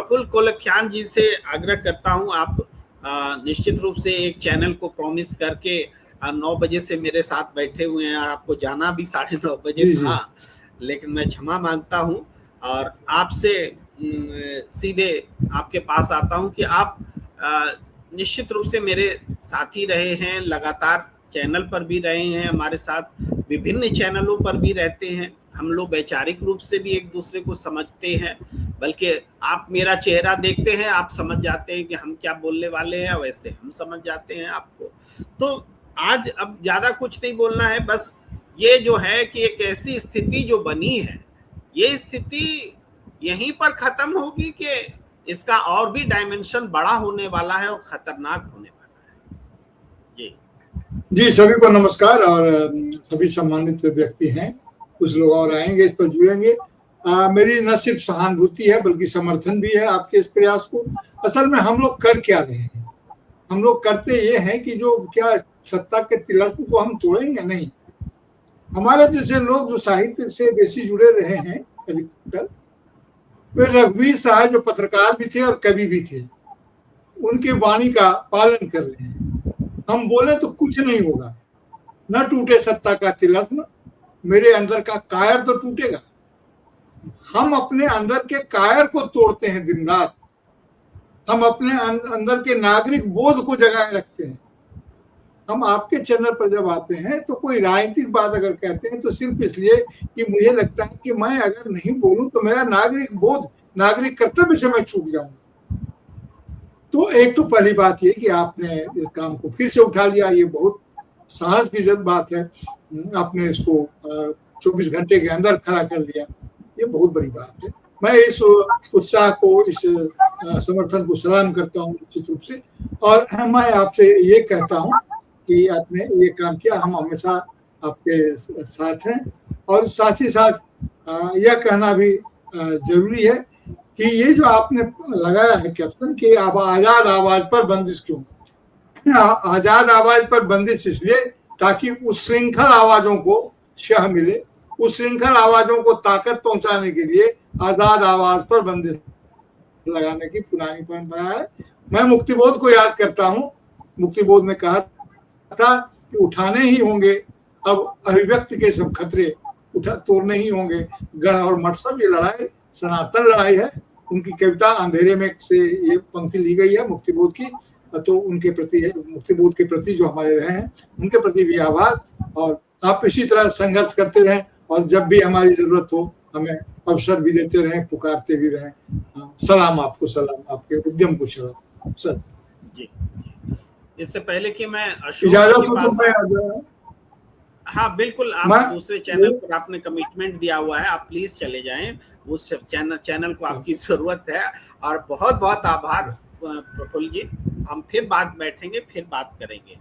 प्रफुल्ल कोलख्यान जी से आग्रह करता हूं, आप निश्चित रूप से एक चैनल को प्रॉमिस करके 9 बजे से मेरे साथ बैठे हुए हैं और आपको जाना भी 9:30 बजे था, लेकिन मैं क्षमा मांगता हूं और आपसे सीधे आपके पास आता हूं कि आप निश्चित रूप से मेरे साथी रहे हैं, लगातार चैनल पर भी रहे हैं, हमारे साथ विभिन्न चैनलों पर भी रहते हैं। हम लोग वैचारिक रूप से भी एक दूसरे को समझते हैं, बल्कि आप मेरा चेहरा देखते हैं, आप समझ जाते हैं कि हम क्या बोलने वाले हैं, वैसे हम समझ जाते हैं आपको। तो आज अब ज्यादा कुछ नहीं बोलना है, बस ये जो है कि एक ऐसी स्थिति जो बनी है, ये स्थिति यहीं पर खत्म होगी कि इसका और भी डायमेंशन बड़ा होने वाला है और खतरनाक होने वाला है। जी सभी को नमस्कार, और सभी सम्मानित व्यक्ति हैं, कुछ लोग और आएंगे, इस पर जुड़ेंगे। मेरी न सिर्फ सहानुभूति है बल्कि समर्थन भी है आपके इस प्रयास को। असल में हम लोग कर क्या रहे हैं? हम लोग करते ये हैं कि जो क्या सत्ता के तिलक को हम तोड़ेंगे? नहीं। हमारे जैसे लोग जो साहित्य से बेसी जुड़े रहे हैं अधिकतर, वे रघुवीर साहब जो पत्रकार भी थे और कवि भी थे, उनके वाणी का पालन कर रहे हैं। हम बोले तो कुछ नहीं होगा, न टूटे सत्ता का तिलक, मेरे अंदर का कायर तो टूटेगा। हम अपने अंदर के कायर को तोड़ते हैं दिन रात। हम अपने अंदर के नागरिक बोध को जगाए रखते हैं। हम आपके चैनल पर जब आते हैं तो कोई राजनीतिक बात अगर कहते हैं तो सिर्फ इसलिए कि मुझे लगता है कि मैं अगर नहीं बोलूं तो मेरा नागरिक बोध, नागरिक कर्तव्य से मैं चूक जाऊंगा। तो एक तो पहली बात ये कि आपने इस काम को फिर से उठा लिया, ये बहुत साहस की बात है। आपने इसको 24 घंटे के अंदर खड़ा कर लिया, ये बहुत बड़ी बात है। मैं इस उत्साह को, इस समर्थन को सलाम करता हूँ निश्चित रूप से। और मैं आपसे ये कहता हूँ कि आपने ये काम किया, हम हमेशा आपके साथ हैं। और साथ ही साथ यह कहना भी जरूरी है कि ये जो आपने लगाया है कैप्टन कि अब आजाद आवाज पर बंदिश क्यों? आजाद आवाज पर बंदिश इसलिए ताकि उस श्रृंखल आवाजों को शह मिले, उस श्रृंखल आवाजों को ताकत पहुंचाने के लिए आजाद आवाज पर बंदिश लगाने की पुरानी परंपरा है। मैं मुक्तिबोध को याद करता हूँ। मुक्तिबोध ने कहा था कि उठाने ही होंगे अब अभिव्यक्ति के सब खतरे, तोड़ने ही होंगे गढ़ और मठ सब। ये लड़ाई सनातन लड़ाई है। उनकी कविता अंधेरे में से ये पंक्ति ली गई है मुक्तिबोध की। तो उनके प्रति, मुक्तिबोध के प्रति जो हमारे रहे हैं, उनके प्रति भी आभार। और आप इसी तरह संघर्ष करते रहें और जब भी हमारी जरूरत हो हमें अवसर भी देते रहें, पुकारते भी रहें। सलाम आपको, सलाम आपके उद्यम को, सलाम सर जी। इससे पहले कि मैं अशोक इजाजत के पास, तो हाँ बिल्कुल, आप दूसरे चैनल पर आपने कमिटमेंट दिया हुआ है, आप प्लीज चले जाएं। उस चैनल को आपकी जरूरत है। और बहुत बहुत आभार प्रफुल्ल जी, हम फिर बात बैठेंगे, फिर बात करेंगे।